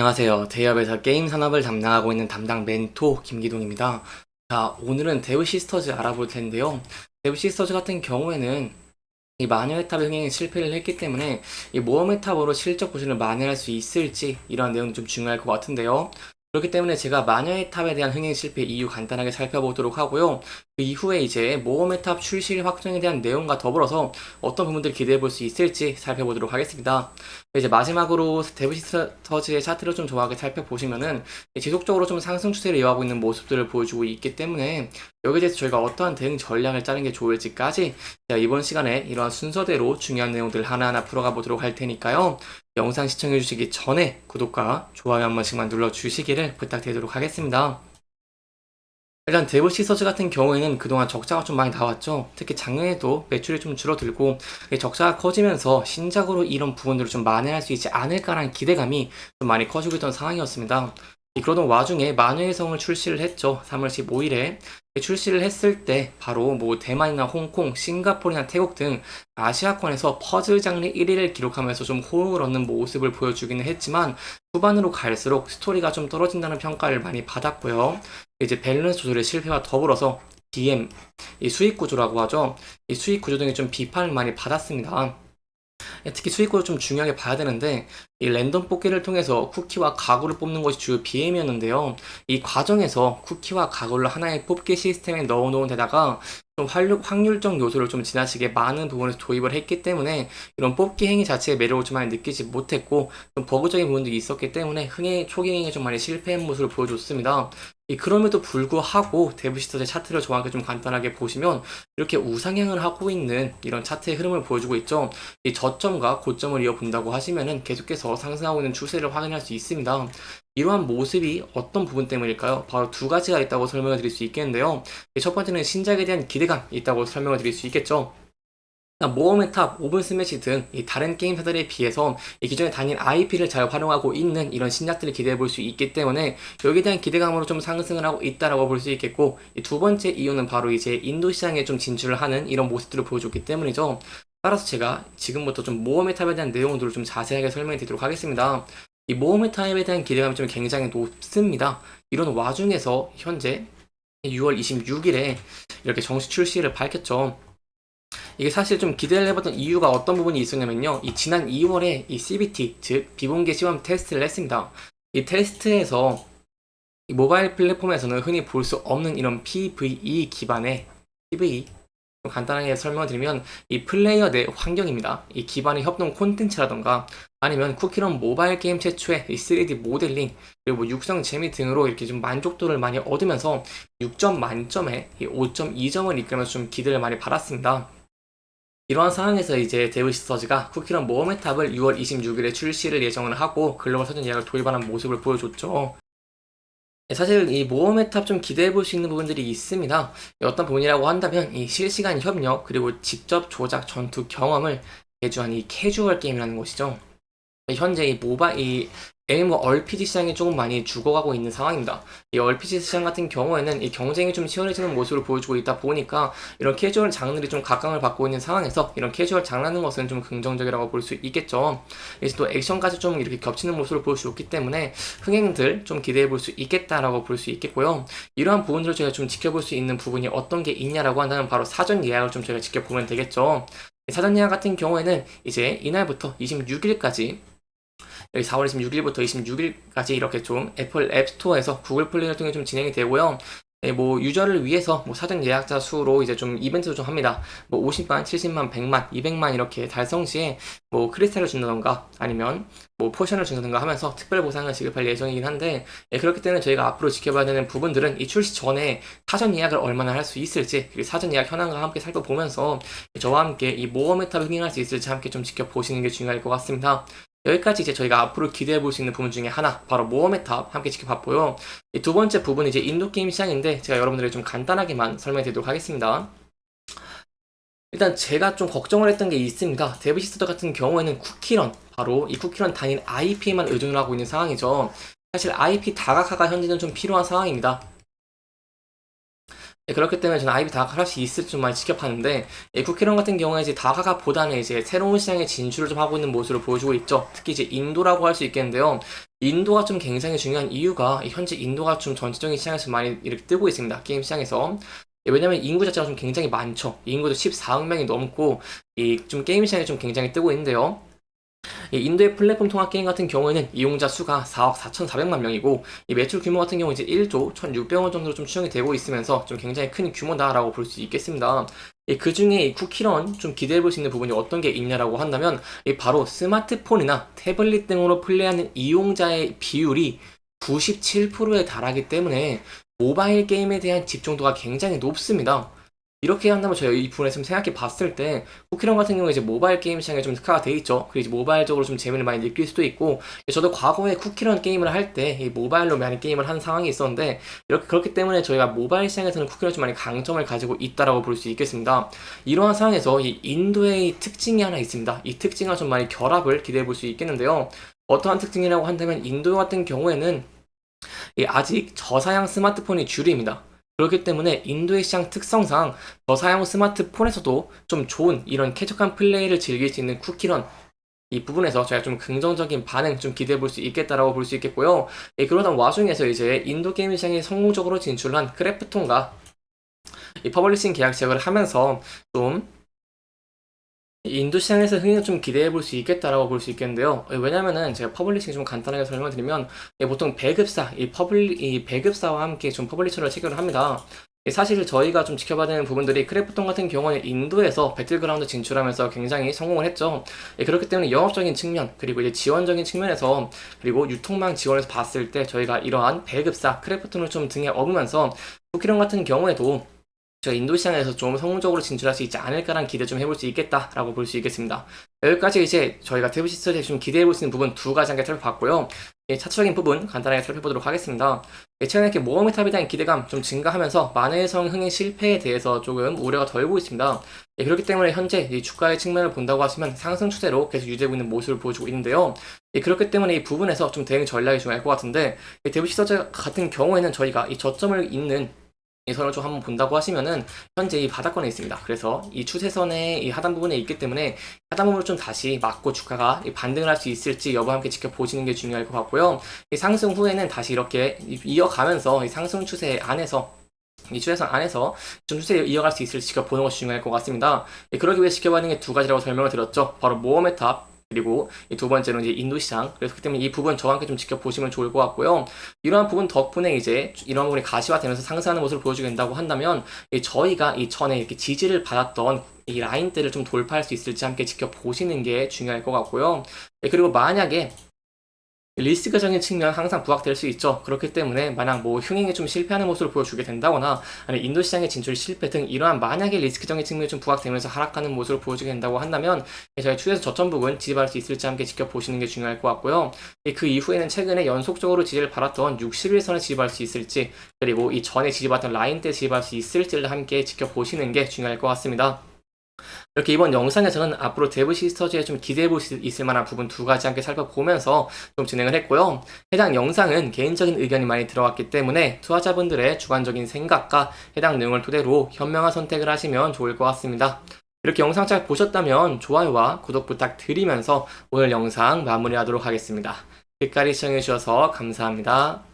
안녕하세요. 대기업에서 게임 산업을 담당하고 있는 담당 멘토 김기동입니다. 자, 오늘은 데브 시스터즈 알아볼 텐데요. 데브 시스터즈 같은 경우에는 이 마녀의 탑 흥행에 실패를 했기 때문에 이 모험의 탑으로 실적 보신을 만회할 수 있을지 이런 내용이 좀 중요할 것 같은데요. 그렇기 때문에 제가 마녀의 탑에 대한 흥행 실패 이유 간단하게 살펴보도록 하고요. 그 이후에 이제 모험의 탑 출시 확정에 대한 내용과 더불어서 어떤 부분들 기대해 볼 수 있을지 살펴보도록 하겠습니다. 이제 마지막으로 데브시스터즈의 차트를 좀 정확하게 살펴보시면은 지속적으로 좀 상승 추세를 이어가고 있는 모습들을 보여주고 있기 때문에 여기에 대해서 저희가 어떠한 대응 전략을 짜는 게 좋을지까지 제가 이번 시간에 이러한 순서대로 중요한 내용들 하나하나 풀어가 보도록 할 테니까요. 영상 시청해 주시기 전에 구독과 좋아요 한 번씩만 눌러 주시기를 부탁드리도록 하겠습니다. 일단 데브 시서즈 같은 경우에는 그동안 적자가 좀 많이 나왔죠. 특히 작년에도 매출이 좀 줄어들고 적자가 커지면서 신작으로 이런 부분들을 좀 만회할 수 있지 않을까라는 기대감이 좀 많이 커지고 있던 상황이었습니다. 그러던 와중에 만회의 성을 출시를 했죠. 3월 15일에 출시를 했을 때 바로 뭐 대만이나 홍콩, 싱가포르나 태국 등 아시아권에서 퍼즐 장르 1위를 기록하면서 좀 호응을 얻는 모습을 보여주기는 했지만 후반으로 갈수록 스토리가 좀 떨어진다는 평가를 많이 받았고요. 이제 밸런스 조절의 실패와 더불어서 DM, 이 수익 구조라고 하죠. 이 수익 구조 등에 좀 비판을 많이 받았습니다. 특히 수익구를 좀 중요하게 봐야 되는데 이 랜덤 뽑기를 통해서 쿠키와 가구를 뽑는 것이 주요 BM이었는데요. 이 과정에서 쿠키와 가구를 하나의 뽑기 시스템에 넣어놓은 데다가 좀 확률적 요소를 좀 지나치게 많은 부분에서 도입을 했기 때문에 이런 뽑기 행위 자체의 매력을 좀 많이 느끼지 못했고 좀 버그적인 부분도 있었기 때문에 초기 행위에 좀 많이 실패한 모습을 보여줬습니다. 그럼에도 불구하고 데브시터즈의 차트를 정확하게 좀 간단하게 보시면 이렇게 우상향을 하고 있는 이런 차트의 흐름을 보여주고 있죠. 이 저점과 고점을 이어본다고 하시면은 계속해서 상승하고 있는 추세를 확인할 수 있습니다. 이러한 모습이 어떤 부분 때문일까요? 바로 두 가지가 있다고 설명을 드릴 수 있겠는데요. 첫 번째는 신작에 대한 기대감이 있다고 설명을 드릴 수 있겠죠. 모험의 탑, 오븐 스매시 등 다른 게임사들에 비해서 기존의 단일 IP를 잘 활용하고 있는 이런 신작들을 기대해 볼 수 있기 때문에 여기에 대한 기대감으로 좀 상승을 하고 있다라고 볼 수 있겠고 두 번째 이유는 바로 이제 인도 시장에 좀 진출을 하는 이런 모습들을 보여줬기 때문이죠. 따라서 제가 지금부터 좀 모험의 탑에 대한 내용들을 좀 자세하게 설명해 드리도록 하겠습니다. 이 모험의 탑에 대한 기대감이 좀 굉장히 높습니다. 이런 와중에서 현재 6월 26일에 이렇게 정식 출시를 밝혔죠. 이게 사실 좀 기대를 해봤던 이유가 어떤 부분이 있었냐면요. 이 지난 2월에 이 CBT, 즉 비공개 시험 테스트를 했습니다. 이 테스트에서 이 모바일 플랫폼에서는 흔히 볼 수 없는 이런 PVE 기반의 PVE 좀 간단하게 설명드리면 이 플레이어 내 환경입니다. 이 기반의 협동 콘텐츠라던가 아니면 쿠키런 모바일 게임 최초의 이 3D 모델링 그리고 뭐 육성 재미 등으로 이렇게 좀 만족도를 많이 얻으면서 6점 만점에 5.2점을 이끌면서 좀 기대를 많이 받았습니다. 이러한 상황에서 이제 데브시스터즈가 쿠키런 모험의 탑을 6월 26일에 출시를 예정을 하고 글로벌 사전 예약을 도입하는 모습을 보여줬죠. 사실 이 모험의 탑 좀 기대해 볼 수 있는 부분들이 있습니다. 어떤 부분이라고 한다면 이 실시간 협력 그리고 직접 조작 전투 경험을 개조한 이 캐주얼 게임이라는 것이죠. 현재 이 MMORPG 시장이 조금 많이 죽어가고 있는 상황입니다. 이 RPG 시장 같은 경우에는 이 경쟁이 좀 치열해지는 모습을 보여주고 있다 보니까 이런 캐주얼 장르들이 좀 각광을 받고 있는 상황에서 이런 캐주얼 장르라는 것은 좀 긍정적이라고 볼 수 있겠죠. 이제 또 액션까지 좀 이렇게 겹치는 모습을 보여주었기 때문에 흥행들 좀 기대해 볼 수 있겠다라고 볼 수 있겠고요. 이러한 부분들을 저희가 좀 지켜볼 수 있는 부분이 어떤 게 있냐라고 한다면 바로 사전 예약을 좀 저희가 지켜보면 되겠죠. 사전 예약 같은 경우에는 이제 이날부터 26일까지 여기 4월 26일부터 26일까지 이렇게 좀 애플 앱스토어에서 구글 플레이를 통해 좀 진행이 되고요. 뭐 유저를 위해서 뭐 사전 예약자 수로 이제 좀 이벤트도 좀 합니다. 뭐 50만, 70만, 100만, 200만 이렇게 달성 시에 뭐 크리스탈을 준다던가 아니면 뭐 포션을 준다던가 하면서 특별 보상을 지급할 예정이긴 한데 그렇기 때문에 저희가 앞으로 지켜봐야 되는 부분들은 이 출시 전에 사전 예약을 얼마나 할 수 있을지 그리고 사전 예약 현황과 함께 살펴보면서 저와 함께 이 모험의 탑을 흥행할 수 있을지 함께 좀 지켜보시는 게 중요할 것 같습니다. 여기까지 이제 저희가 앞으로 기대해 볼 수 있는 부분 중에 하나, 바로 모험의 탑 함께 지켜봤고요. 두 번째 부분은 이제 인도 게임 시장인데 제가 여러분들에게 좀 간단하게만 설명해 드리도록 하겠습니다. 일단 제가 좀 걱정을 했던 게 있습니다. 데브시스터 같은 경우에는 쿠키런, 바로 이 쿠키런 단일 IP에만 의존을 하고 있는 상황이죠. 사실 IP 다각화가 현재는 좀 필요한 상황입니다. 그렇기 때문에 저는 아이비 다각화 할 수 있을지 좀 많이 지켜봤는데 쿠키런 같은 경우에 이제 다각화보다는 이제 새로운 시장에 진출을 좀 하고 있는 모습을 보여주고 있죠. 특히 이제 인도라고 할 수 있겠는데요. 인도가 좀 굉장히 중요한 이유가 현재 인도가 좀 전체적인 시장에서 많이 이렇게 뜨고 있습니다. 게임 시장에서. 왜냐면 인구 자체가 좀 굉장히 많죠. 인구도 14억 명이 넘고 이 좀 게임 시장에 좀 굉장히 뜨고 있는데요. 인도의 플랫폼 통합 게임 같은 경우에는 이용자 수가 4억 4,400만 명이고 이 매출 규모 같은 경우 이제 1조 1,600원 정도로 좀 추정이 되고 있으면서 좀 굉장히 큰 규모다라고 볼 수 있겠습니다. 그 중에 이 쿠키런 좀 기대해 볼 수 있는 부분이 어떤 게 있냐라고 한다면 바로 스마트폰이나 태블릿 등으로 플레이하는 이용자의 비율이 97%에 달하기 때문에 모바일 게임에 대한 집중도가 굉장히 높습니다. 이렇게 한다면 저희가 이 부분에서 좀 생각해 봤을 때 쿠키런 같은 경우에 이제 모바일 게임 시장에 좀 특화가 돼 있죠. 그리고 이제 모바일적으로 좀 재미를 많이 느낄 수도 있고 저도 과거에 쿠키런 게임을 할 때 모바일로 많이 게임을 하는 상황이 있었는데 이렇게 그렇기 때문에 저희가 모바일 시장에서는 쿠키런이 좀 많이 강점을 가지고 있다라고 볼 수 있겠습니다. 이러한 상황에서 이 인도의 특징이 하나 있습니다. 이 특징과 좀 많이 결합을 기대해 볼 수 있겠는데요. 어떠한 특징이라고 한다면 인도 같은 경우에는 아직 저사양 스마트폰이 주류입니다. 그렇기 때문에 인도의 시장 특성상 저사양 스마트폰에서도 좀 좋은 이런 쾌적한 플레이를 즐길 수 있는 쿠키런 이 부분에서 저희가 좀 긍정적인 반응 좀 기대해 볼 수 있겠다라고 볼 수 있겠고요. 그러던 와중에서 이제 인도 게임 시장에 성공적으로 진출한 크래프톤과 이 퍼블리싱 계약 체결을 하면서 좀 인도 시장에서 흥행을 좀 기대해 볼 수 있겠다라고 볼 수 있겠는데요. 왜냐면은 제가 퍼블리싱 좀 간단하게 설명을 드리면 보통 배급사, 이 배급사와 함께 좀 퍼블리셔를 체결을 합니다. 사실 저희가 좀 지켜봐야 되는 부분들이 크래프톤 같은 경우는 인도에서 배틀그라운드 진출하면서 굉장히 성공을 했죠. 그렇기 때문에 영업적인 측면, 그리고 이제 지원적인 측면에서, 그리고 유통망 지원에서 봤을 때 저희가 이러한 배급사, 크래프톤을 좀 등에 업으면서 쿠키런 같은 경우에도 저희 인도 시장에서 좀 성공적으로 진출할 수 있지 않을까라는 기대 좀 해볼 수 있겠다라고 볼 수 있겠습니다. 여기까지 이제 저희가 태브 시스템에 좀 기대해 볼 수 있는 부분 두 가지 함께 살펴봤고요. 차트적인 부분 간단하게 살펴보도록 하겠습니다. 최근에 이렇게 모험의 탑에 대한 기대감 좀 증가하면서 만회성 흥행 실패에 대해서 조금 우려가 덜고 있습니다. 그렇기 때문에 현재 이 주가의 측면을 본다고 하시면 상승 추세로 계속 유지되고 있는 모습을 보여주고 있는데요. 그렇기 때문에 이 부분에서 좀 대응 전략이 중요할 것 같은데 태브 시스템 같은 경우에는 저희가 이 저점을 잇는 이 선을 좀 한번 본다고 하시면은 현재 이 바닥권에 있습니다. 그래서 이 추세선의 이 하단 부분에 있기 때문에 하단 부분을 좀 다시 막고 주가가 반등을 할 수 있을지 여부 함께 지켜보시는 게 중요할 것 같고요. 이 상승 후에는 다시 이렇게 이어가면서 이 상승 추세 안에서 이 추세선 안에서 좀 추세를 이어갈 수 있을지 지켜보는 것이 중요할 것 같습니다. 그러기 위해 지켜봐야 하는 게 두 가지라고 설명을 드렸죠. 바로 모험의 탑, 그리고 이 두 번째는 이제 인도 시장. 그래서 그 때문에 이 부분 저와 함께 좀 지켜보시면 좋을 것 같고요. 이러한 부분 덕분에 이제 이런 부분이 가시화되면서 상승하는 모습을 보여주게 된다고 한다면 저희가 이 전에 이렇게 지지를 받았던 이 라인대를 좀 돌파할 수 있을지 함께 지켜보시는 게 중요할 것 같고요. 그리고 만약에 리스크적인 측면 항상 부각될 수 있죠. 그렇기 때문에 만약 뭐 흥행에 좀 실패하는 모습을 보여주게 된다거나 아니면 인도 시장의 진출 실패 등 이러한 만약에 리스크적인 측면이 좀 부각되면서 하락하는 모습을 보여주게 된다고 한다면 저희 추세에서 저점 부분 지지받을 수 있을지 함께 지켜보시는 게 중요할 것 같고요. 그 이후에는 최근에 연속적으로 지지를 받았던 60일선을 지지받을 수 있을지 그리고 이 전에 지지받았던 라인대 지지받을 수 있을지를 함께 지켜보시는 게 중요할 것 같습니다. 이렇게 이번 영상에서는 앞으로 데브 시스터즈에 좀 기대해 볼 수 있을 만한 부분 두 가지 함께 살펴보면서 좀 진행을 했고요. 해당 영상은 개인적인 의견이 많이 들어갔기 때문에 투자자분들의 주관적인 생각과 해당 내용을 토대로 현명한 선택을 하시면 좋을 것 같습니다. 이렇게 영상 잘 보셨다면 좋아요와 구독 부탁드리면서 오늘 영상 마무리하도록 하겠습니다. 끝까지 시청해주셔서 감사합니다.